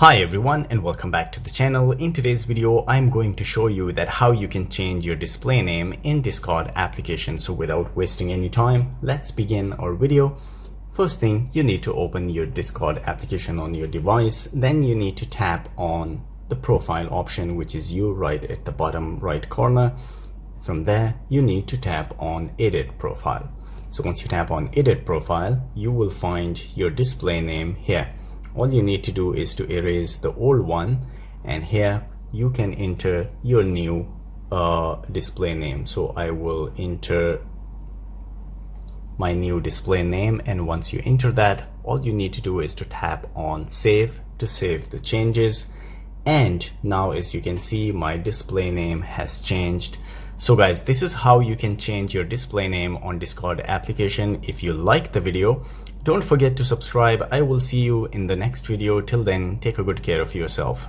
Hi everyone and welcome back to the channel. In today's video, I'm going to show you that how you can change your display name in Discord application. So without wasting any time, let's begin our video. First thing, you need to open your Discord application on your device. Then you need to tap on the profile option, which is you right at the bottom right corner. From there, you need to tap on edit profile. So once you tap on edit profile, you will find your display name here. All you need to do is to erase the old one, and here you can enter your new display name. So I will enter my new display name, and once you enter that, all you need to do is to tap on save to save the changes. And now as you can see, my display name has changed. So guys, this is how you can change your display name on Discord application. If you like the video, don't forget to subscribe. I will see you in the next video. Till then, take a good care of yourself.